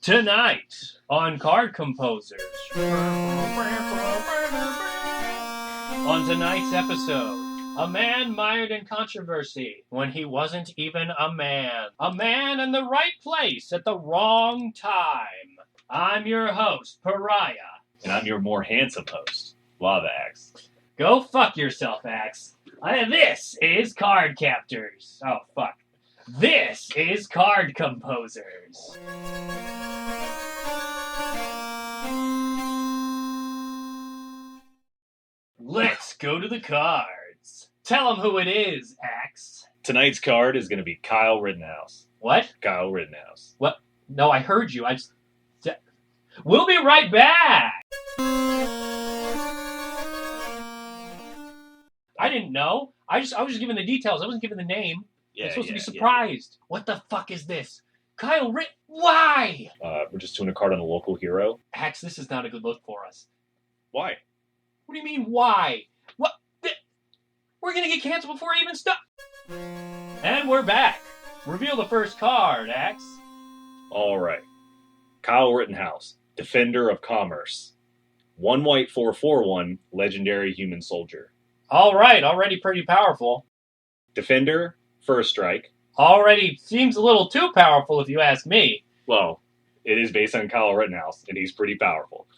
Tonight on Card Composers. On tonight's episode, a man mired in controversy when he wasn't even a man. A man in the right place at the wrong time. I'm your host, Pariah. And I'm your more handsome host, Lava Axe. Go fuck yourself, Axe. This is Card Captors. Oh, fuck. This is Card Composers. Let's go to the cards. Tell them who it is, Axe. Tonight's card is going to be Kyle Rittenhouse. What? Kyle Rittenhouse. What? No, I heard you. We'll be right back. I didn't know. I was just giving the details. I wasn't giving the name. I'm supposed to be surprised. What the fuck is this? Kyle Why? We're just doing a card on a local hero. Axe, this is not a good look for us. Why? What do you mean, why? What? We're gonna get canceled before I even start. And we're back. Reveal the first card, Axe. All right. Kyle Rittenhouse, Defender of Commerce. 1 white 4/4/1, legendary human soldier. All right, already pretty powerful. Defender, first strike. Already seems a little too powerful if you ask me. Well, it is based on Kyle Rittenhouse, and he's pretty powerful.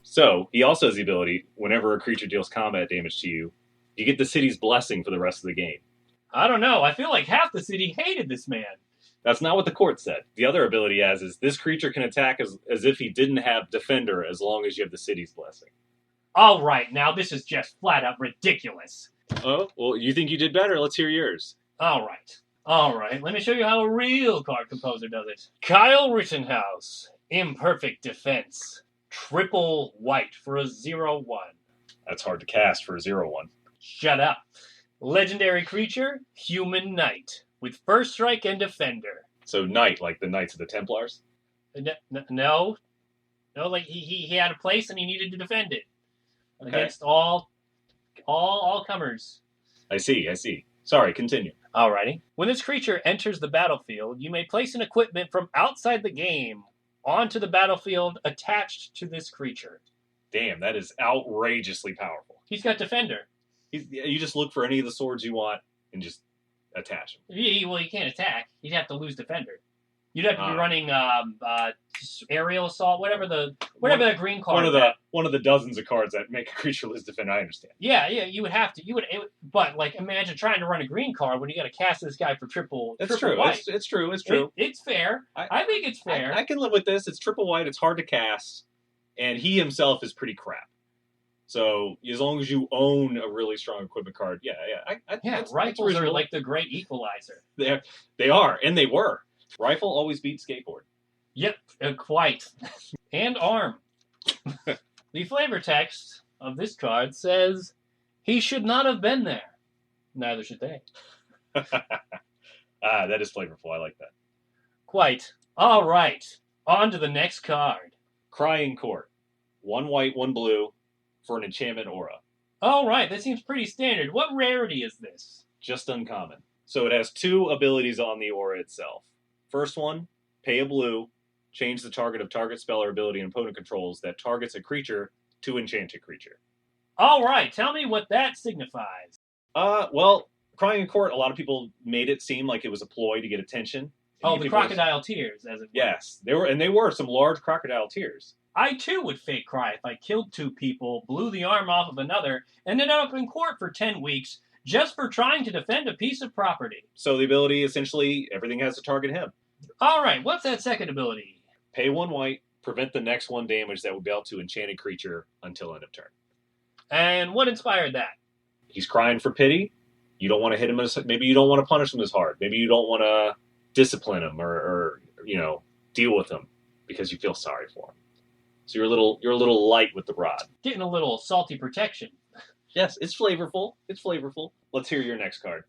So, he also has the ability, whenever a creature deals combat damage to you, you get the city's blessing for the rest of the game. I don't know. I feel like half the city hated this man. That's not what the court said. The other ability he has is this creature can attack as if he didn't have Defender as long as you have the city's blessing. All right, now this is just flat out ridiculous. Oh, well, you think you did better. Let's hear yours. All right. Let me show you how a real card composer does it. Kyle Rittenhouse, Imperfect Defense. Triple white for a 0/1. That's hard to cast for a 0/1. Shut up. Legendary creature, Human Knight, with first strike and defender. So knight, like the Knights of the Templars? No, like he had a place and he needed to defend it against all comers. I see. Sorry, continue. Alrighty. When this creature enters the battlefield, you may place an equipment from outside the game onto the battlefield attached to this creature. Damn, that is outrageously powerful. He's got defender. You just look for any of the swords you want and just attach them. Well, he can't attack. He'd have to lose defender. You'd have to be running aerial assault, whatever the green card. One of the dozens of cards that make a creature lose defender. I understand. Yeah, you would have to. But like, imagine trying to run a green card when you got to cast this guy for triple. That's triple true. White. It's true. It's fair. I think it's fair. I can live with this. It's triple white. It's hard to cast, and he himself is pretty crap. So as long as you own a really strong equipment card, rifles are like the great equalizer. They are, and they were. Rifle always beats skateboard. Yep, quite. And arm. The flavor text of this card says, "He should not have been there. Neither should they." That is flavorful. I like that. Quite. All right. On to the next card. Crying Court. 1 white, 1 blue for an enchantment aura. All right. That seems pretty standard. What rarity is this? Just uncommon. So it has 2 abilities on the aura itself. First one, pay a blue, change the target of target spell or ability and opponent controls that targets a creature to enchanted creature. All right, tell me what that signifies. Well, Crying in Court, a lot of people made it seem like it was a ploy to get attention. The crocodile tears, as it were. Yes, there were some large crocodile tears. I too would fake cry if I killed 2 people, blew the arm off of another, and ended up in court for 10 weeks just for trying to defend a piece of property. So the ability, essentially, everything has to target him. All right, what's that second ability? Pay 1 white, prevent the next 1 damage that would be out to enchanted creature until end of turn. And what inspired that? He's crying for pity. You don't want to hit him maybe you don't want to punish him as hard. Maybe you don't want to discipline him or deal with him because you feel sorry for him. So you're a little light with the rod. Getting a little salty protection. Yes, it's flavorful. Let's hear your next card.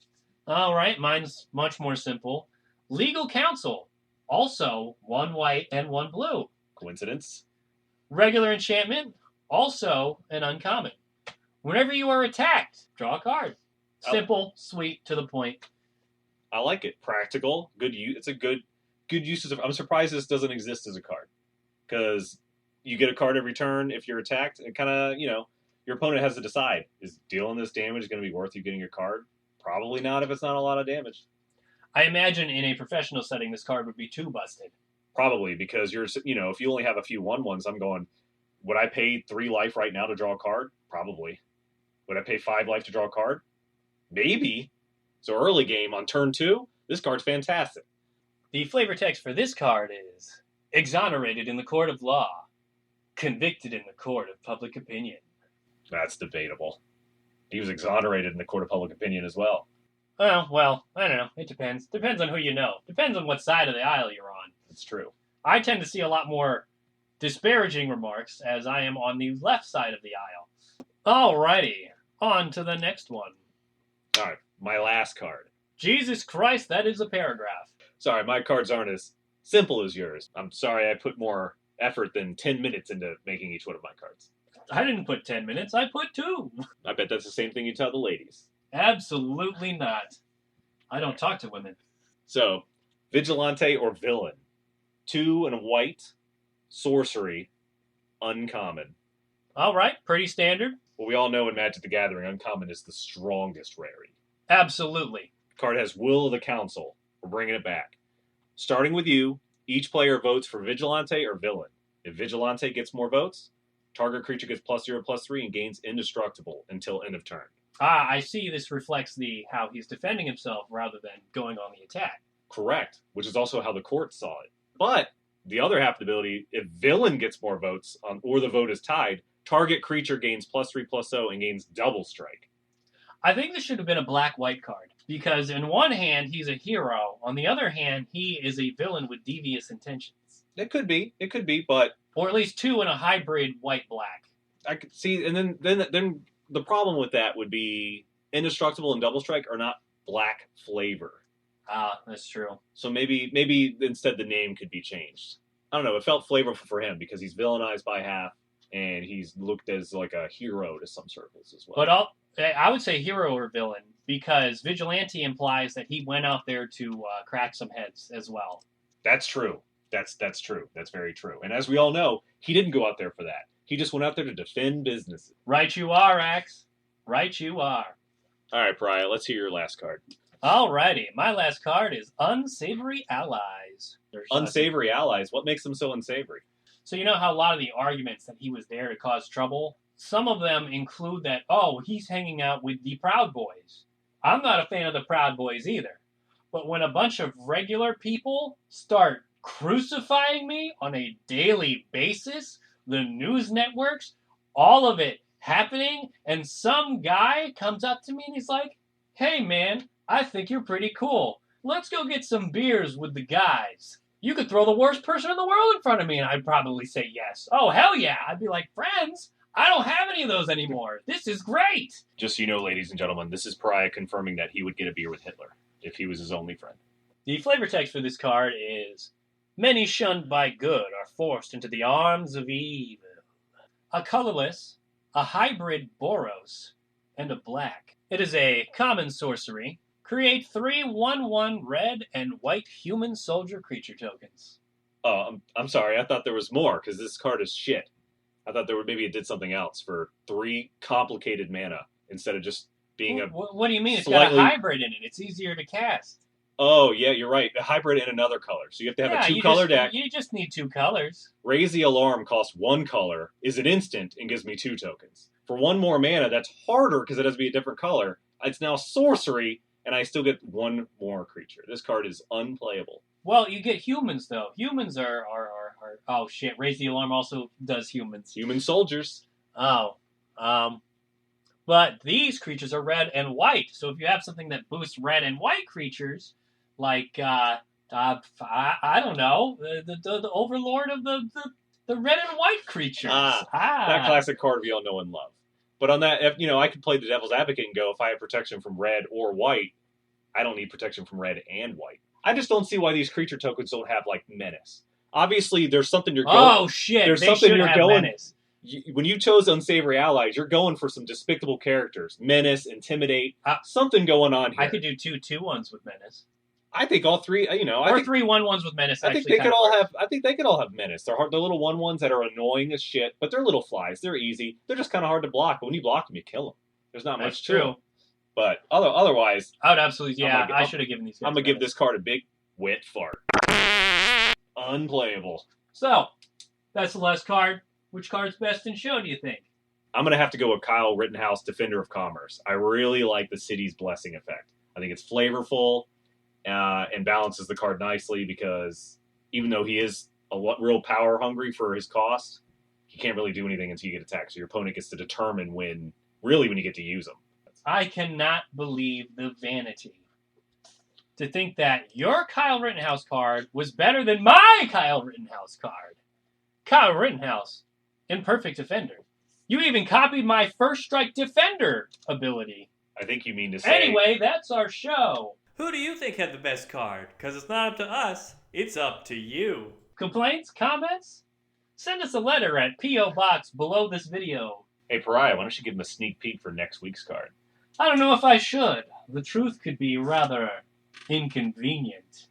All right, mine's much more simple. Legal Counsel. Also 1 white and 1 blue. Coincidence? Regular enchantment. Also an uncommon. Whenever you are attacked, draw a card. Simple, sweet, to the point. I like it. Practical. Good. It's a good good uses of. I'm surprised this doesn't exist as a card, because you get a card every turn if you're attacked. And kind of, your opponent has to decide: is dealing this damage going to be worth you getting your card? Probably not if it's not a lot of damage. I imagine in a professional setting, this card would be too busted. Probably because if you only have a few 1/1s, I'm going. Would I pay 3 life right now to draw a card? Probably. Would I pay 5 life to draw a card? Maybe. So early game on turn 2, this card's fantastic. The flavor text for this card is exonerated in the court of law, convicted in the court of public opinion. That's debatable. He was exonerated in the court of public opinion as well. Oh, well, I don't know. It depends. Depends on who you know. Depends on what side of the aisle you're on. That's true. I tend to see a lot more disparaging remarks as I am on the left side of the aisle. Alrighty, on to the next one. All right, my last card. Jesus Christ, that is a paragraph. Sorry, my cards aren't as simple as yours. I'm sorry I put more effort than 10 minutes into making each one of my cards. I didn't put 10 minutes, I put 2. I bet that's the same thing you tell the ladies. Absolutely not. I don't talk to women. So, Vigilante or Villain. 2 and a white, sorcery, uncommon. All right, pretty standard. Well, we all know in Magic the Gathering, uncommon is the strongest rarity. Absolutely. Card has Will of the Council. We're bringing it back. Starting with you, each player votes for Vigilante or Villain. If Vigilante gets more votes, target creature gets +0/+3 and gains indestructible until end of turn. I see this reflects how he's defending himself rather than going on the attack. Correct, which is also how the court saw it. But the other half of the ability, if Villain gets more votes or the vote is tied, target creature gains +3/+0 and gains double strike. I think this should have been a black-white card, because in one hand, he's a hero. On the other hand, he is a villain with devious intentions. It could be, but... Or at least 2 in a hybrid white-black. I could see, and then the problem with that would be indestructible and double strike are not black flavor. That's true. So maybe instead the name could be changed. I don't know. It felt flavorful for him because he's villainized by half, and he's looked as like a hero to some circles as well. But I would say hero or villain, because vigilante implies that he went out there to crack some heads as well. That's true. That's true. That's very true. And as we all know, he didn't go out there for that. He just went out there to defend businesses. Right you are, Axe. Right you are. All right, Pariah, let's hear your last card. Alrighty, my last card is Unsavory Allies. Unsavory Allies? What makes them so unsavory? So you know how a lot of the arguments that he was there to cause trouble, some of them include that, he's hanging out with the Proud Boys. I'm not a fan of the Proud Boys either. But when a bunch of regular people start crucifying me on a daily basis, the news networks, all of it happening, and some guy comes up to me and he's like, hey man, I think you're pretty cool. Let's go get some beers with the guys. You could throw the worst person in the world in front of me and I'd probably say yes. Oh, hell yeah. I'd be like, friends, I don't have any of those anymore. This is great. Just so you know, ladies and gentlemen, this is Pariah confirming that he would get a beer with Hitler if he was his only friend. The flavor text for this card is, many shunned by good are forced into the arms of evil. A colorless, a hybrid Boros, and a black. It is a common sorcery. Create 3 1/1 red and white human soldier creature tokens. Oh, I'm sorry. I thought there was more because this card is shit. I thought maybe it did something else for 3 complicated mana instead of just being What do you mean? Slightly... It's got a hybrid in it. It's easier to cast. Oh, yeah, you're right. A hybrid in another color. So you have to have a 2-color deck. You just need 2 colors. Raise the Alarm costs 1 color, is an instant, and gives me 2 tokens. For 1 more mana, that's harder because it has to be a different color. It's now sorcery, and I still get 1 more creature. This card is unplayable. Well, you get humans, though. Humans are oh, shit. Raise the Alarm also does humans. Human soldiers. Oh. But these creatures are red and white. So if you have something that boosts red and white creatures, like, I don't know, the overlord of the red and white creatures. That classic card we all know and love. But on that, I could play the devil's advocate and go, if I have protection from red or white, I don't need protection from red and white. I just don't see why these creature tokens don't have, like, menace. Obviously, there's something you're going... Oh, shit, there's they something should you're have going, menace. When you chose Unsavory Allies, you're going for some despicable characters. Menace, Intimidate, something going on here. I could do 2 2-1s with menace. I think all three. I Or think 3 1/1s with menace. I think Actually, they could kinda all works. have. I think they could all have menace. They're hard. They're little 1/1s that are annoying as shit, but they're little flies. They're easy. They're just kind of hard to block. But when you block them, you kill them. There's not That's much to them. true. But otherwise, I would absolutely. Yeah, gonna- I should have given these guys. I'm gonna give menace. this card a big wet fart. Unplayable. So, that's the last card. Which card's best in show, do you think? I'm gonna have to go with Kyle Rittenhouse, Defender of Commerce. I really like the City's Blessing effect. I think it's flavorful and balances the card nicely because even though he is real power hungry for his cost, he can't really do anything until you get attacked. So your opponent gets to determine when you get to use him. I cannot believe the vanity to think that your Kyle Rittenhouse card was better than my Kyle Rittenhouse card. Kyle Rittenhouse, Imperfect Defender. You even copied my First Strike Defender ability. I think you mean to say... Anyway, that's our show. Who do you think had the best card? Because it's not up to us, it's up to you. Complaints? Comments? Send us a letter at P.O. Box below this video. Hey, Pariah, why don't you give him a sneak peek for next week's card? I don't know if I should. The truth could be rather inconvenient.